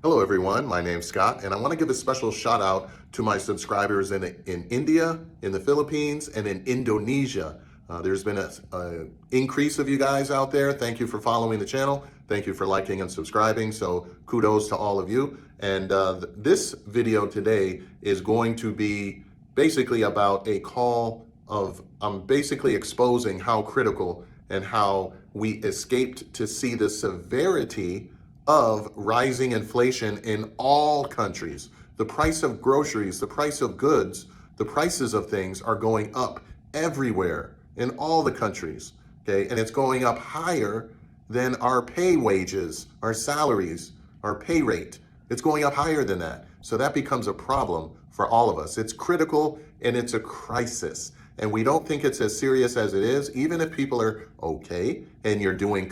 Hello, everyone. My name's Scott, and I want to give a special shout out to my subscribers in India, in the Philippines, and in Indonesia. There's been a increase of you guys out there. Thank you for following the channel. Thank you for liking and subscribing. So kudos to all of you. And this video today is going to be basically about a call of, I'm basically exposing how critical and how we escaped to see the severity of rising inflation in all countries. The price of groceries, the price of goods, the prices of things are going up everywhere in all the countries. Okay, and it's going up higher than our pay wages, our salaries, our pay rate. It's going up higher than that. So that becomes a problem for all of us. It's critical and it's a crisis. And we don't think it's as serious as it is, even if people are okay and you're living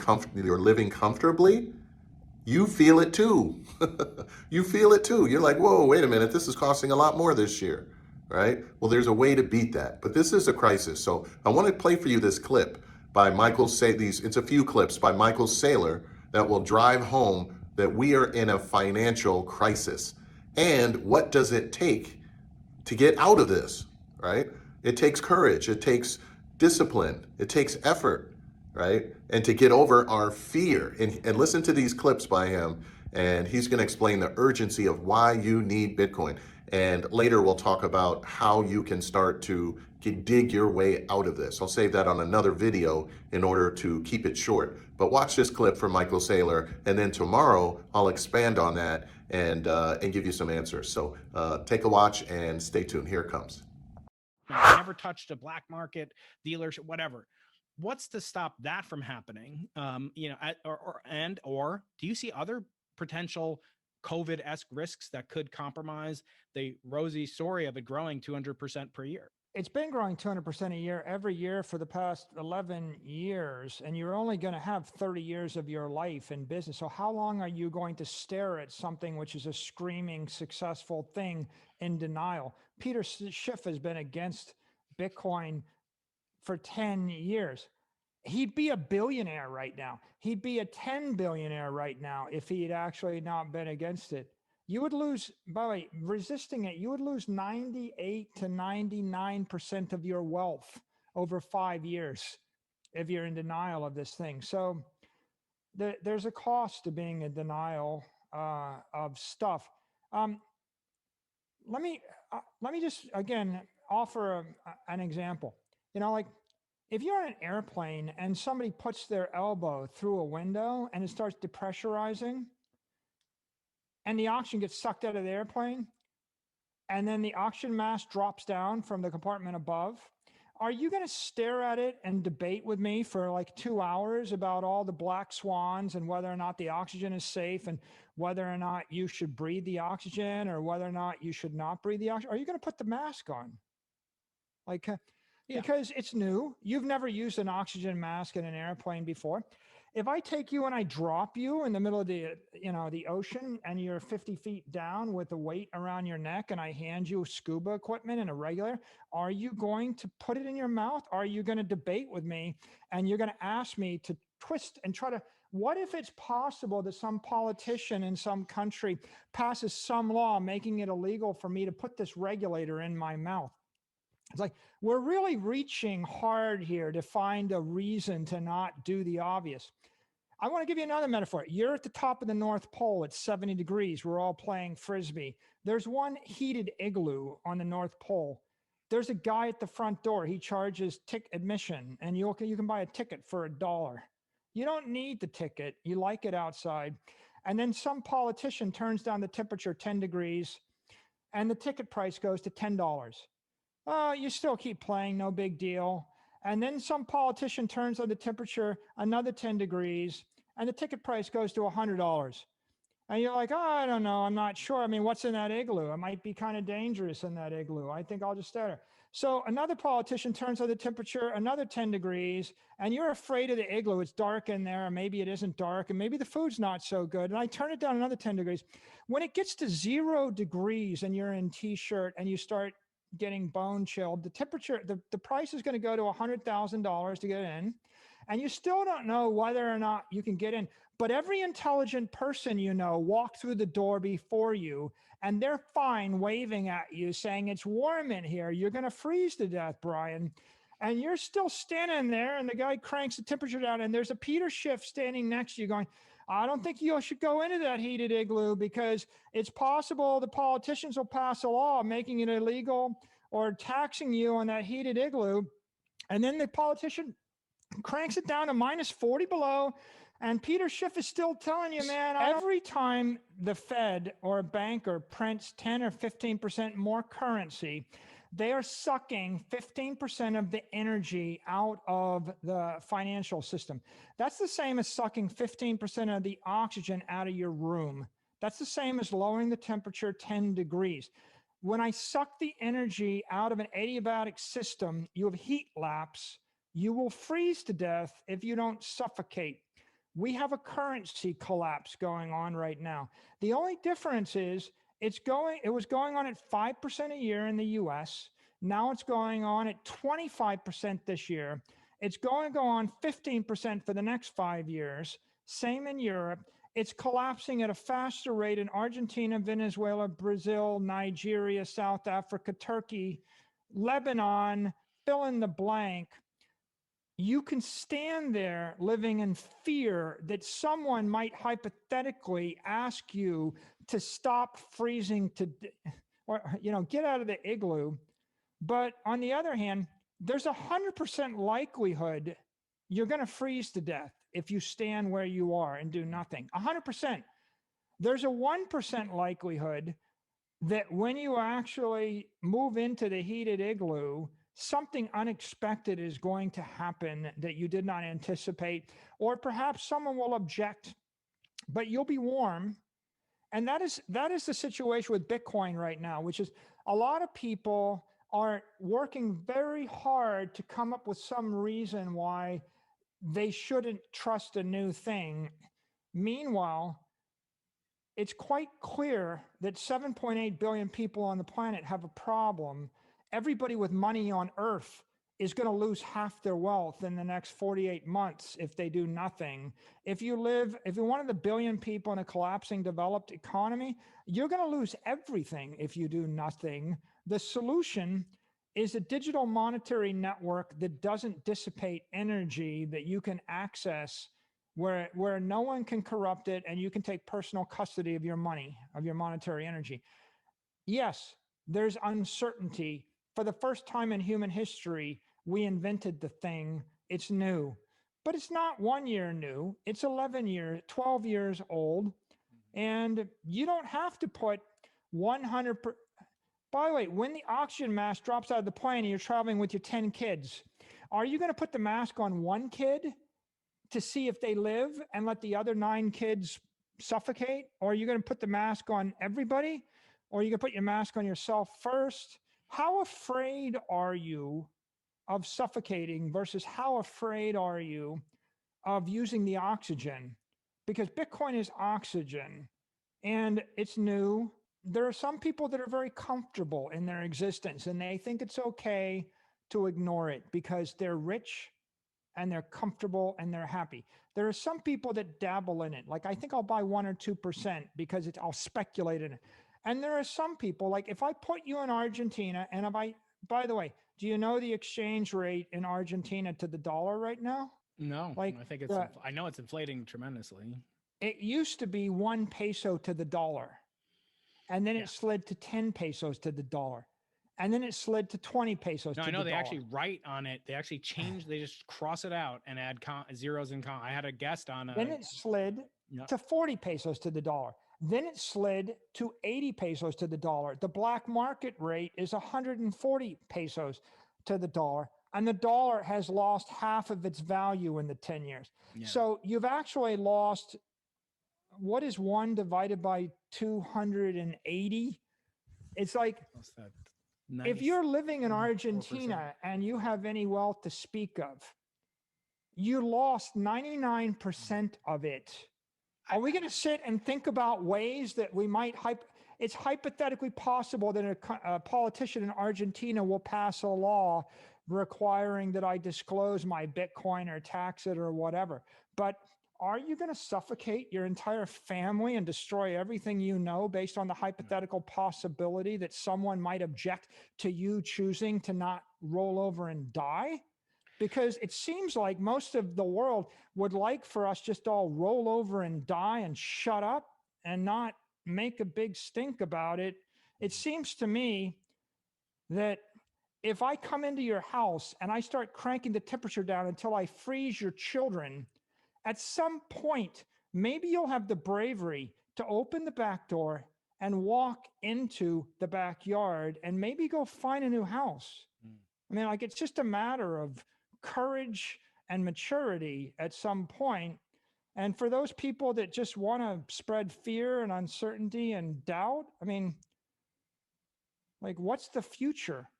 comfortably. You feel it too. You feel it too. You're like, whoa, wait a minute, this is costing a lot more this year, right? Well, there's a way to beat that, but this is a crisis. So I want to play for you this clip by Michael Saylor. It's a few clips by Michael Saylor that will drive home that we are in a financial crisis. And what does it take to get out of this, right? It takes courage, it takes discipline, it takes effort, right? And to get over our fear. And listen to these clips by him, and he's going to explain the urgency of why you need Bitcoin. And later we'll talk about how you can start to dig your way out of this. I'll save that on another video in order to keep it short. But watch this clip from Michael Saylor, and then tomorrow I'll expand on that and give you some answers. So take a watch and stay tuned. Here it comes. Never touched a black market dealership, whatever. What's to stop that from happening? Or do you see other potential COVID-esque risks that could compromise the rosy story of it growing 200% per year? It's been growing 200% a year every year for the past 11 years, and you're only going to have 30 years of your life in business. So how long are you going to stare at something which is a screaming successful thing in denial? Peter Schiff has been against Bitcoin for 10 years. He'd be a billionaire right now. He'd be a 10 billionaire right now if he had actually not been against it. You would lose, by the way, resisting it, you would lose 98 to 99% of your wealth over 5 years if you're in denial of this thing. So there's a cost to being in denial of stuff. Let me just, again, offer an example. Like, if you're on an airplane and somebody puts their elbow through a window and it starts depressurizing, and the oxygen gets sucked out of the airplane, and then the oxygen mask drops down from the compartment above, are you going to stare at it and debate with me for like 2 hours about all the black swans and whether or not the oxygen is safe and whether or not you should breathe the oxygen or whether or not you should not breathe the oxygen? Are you going to put the mask on? Like, yeah. Because it's new. You've never used an oxygen mask in an airplane before. If I take you and I drop you in the middle of the ocean and you're 50 feet down with a weight around your neck and I hand you scuba equipment and a regular, are you going to put it in your mouth? Are you going to debate with me and you're going to ask me to twist and try to, what if it's possible that some politician in some country passes some law making it illegal for me to put this regulator in my mouth? It's like, we're really reaching hard here to find a reason to not do the obvious. I want to give you another metaphor. You're at the top of the North Pole. It's 70 degrees. We're all playing Frisbee. There's one heated igloo on the North Pole. There's a guy at the front door. He charges admission, and you can buy a ticket for $1. You don't need the ticket. You like it outside. And then some politician turns down the temperature 10 degrees, and the ticket price goes to $10. You still keep playing, no big deal. And then some politician turns on the temperature another 10 degrees, and the ticket price goes to $100. And you're like, oh, I don't know, I'm not sure. I mean, what's in that igloo? It might be kind of dangerous in that igloo. I think I'll just stay there. So another politician turns on the temperature another 10 degrees, and you're afraid of the igloo. It's dark in there, and maybe it isn't dark, and maybe the food's not so good. And I turn it down another 10 degrees. When it gets to 0 degrees and you're in t-shirt and you start getting bone chilled, the temperature, the price is going to go to $100,000 to get in, and you still don't know whether or not you can get in. But every intelligent person you know walked through the door before you, and they're fine waving at you saying, it's warm in here. You're going to freeze to death, Brian. And you're still standing there, and the guy cranks the temperature down, and there's a Peter Schiff standing next to you going, I don't think you should go into that heated igloo because it's possible the politicians will pass a law making it illegal or taxing you on that heated igloo. And then the politician cranks it down to minus 40 below. And Peter Schiff is still telling you, man, every time the Fed or a banker prints 10 or 15% more currency, they are sucking 15% of the energy out of the financial system. That's the same as sucking 15% of the oxygen out of your room. That's the same as lowering the temperature 10 degrees. When I suck the energy out of an adiabatic system, you have heat lapse. You will freeze to death if you don't suffocate. We have a currency collapse going on right now. The only difference is it was going on at 5% a year in the US. Now it's going on at 25% this year. It's going to go on 15% for the next 5 years. Same in Europe. It's collapsing at a faster rate in Argentina, Venezuela, Brazil, Nigeria, South Africa, Turkey, Lebanon, fill in the blank. You can stand there living in fear that someone might hypothetically ask you to stop freezing or, get out of the igloo. But on the other hand, there's 100% likelihood you're going to freeze to death if you stand where you are and do nothing. 100%. There's a 1% likelihood that when you actually move into the heated igloo, something unexpected is going to happen that you did not anticipate, or perhaps someone will object, but you'll be warm. And that is the situation with Bitcoin right now, which is a lot of people are working very hard to come up with some reason why they shouldn't trust a new thing. Meanwhile, it's quite clear that 7.8 billion people on the planet have a problem. Everybody with money on Earth is going to lose half their wealth in the next 48 months if they do nothing. If you're one of the billion people in a collapsing developed economy, you're going to lose everything if you do nothing. The solution is a digital monetary network that doesn't dissipate energy, that you can access where no one can corrupt it, and you can take personal custody of your money, of your monetary energy. Yes, there's uncertainty. For the first time in human history, we invented the thing. It's new, but it's not 1 year new. It's 12 years old. And you don't have to put 100%. By the way, when the oxygen mask drops out of the plane and you're traveling with your 10 kids, are you going to put the mask on one kid to see if they live and let the other 9 kids suffocate? Or are you going to put the mask on everybody? Or are you going to put your mask on yourself first? How afraid are you of suffocating versus how afraid are you of using the oxygen? Because Bitcoin is oxygen and it's new. There are some people that are very comfortable in their existence and they think it's okay to ignore it because they're rich and they're comfortable and they're happy. There are some people that dabble in it. Like, I think I'll buy 1 or 2% because I'll speculate in it. And there are some people, like if I put you in Argentina and by the way, do you know the exchange rate in Argentina to the dollar right now? No, Like, I think I know it's inflating tremendously. It used to be 1 peso to the dollar. And then it slid to 10 pesos to the dollar. And then it slid to 20 pesos to the dollar. No, I know they actually write on it. They actually change, they just cross it out and add zeros and I had a guest on. Then it slid to 40 pesos to the dollar. Then it slid to 80 pesos to the dollar. The black market rate is 140 pesos to the dollar. And the dollar has lost half of its value in the 10 years. Yeah. So you've actually lost, what is 1 divided by 280? It's like, if you're living in Argentina 4%. And you have any wealth to speak of, you lost 99% of it. Are we going to sit and think about ways that we might it's hypothetically possible that a politician in Argentina will pass a law requiring that I disclose my Bitcoin or tax it or whatever. But are you going to suffocate your entire family and destroy everything you know based on the hypothetical possibility that someone might object to you choosing to not roll over and die? Because it seems like most of the world would like for us just all roll over and die and shut up and not make a big stink about it. It seems to me that if I come into your house and I start cranking the temperature down until I freeze your children, at some point, maybe you'll have the bravery to open the back door and walk into the backyard and maybe go find a new house. I mean, like, it's just a matter of courage and maturity at some point. And for those people that just want to spread fear and uncertainty and doubt, I mean, like, what's the future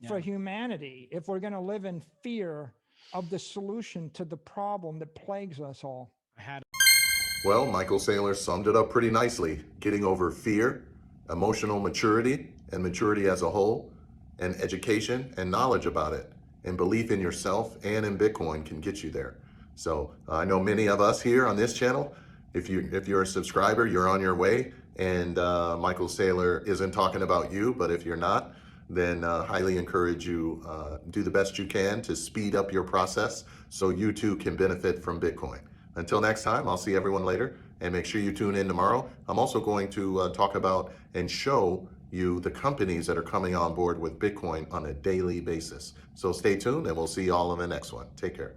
for humanity if we're going to live in fear of the solution to the problem that plagues us all? Well, Michael Saylor summed it up pretty nicely. Getting over fear, emotional maturity, and maturity as a whole, and education and knowledge about it, and belief in yourself and in Bitcoin can get you there. So I know many of us here on this channel, if you're a subscriber, you're on your way. And Michael Saylor isn't talking about you, but if you're not, then highly encourage you do the best you can to speed up your process so you too can benefit from Bitcoin. Until next time, I'll see everyone later, and make sure you tune in tomorrow. I'm also going to talk about and show you the companies that are coming on board with Bitcoin on a daily basis. So stay tuned, and we'll see you all in the next one. Take care.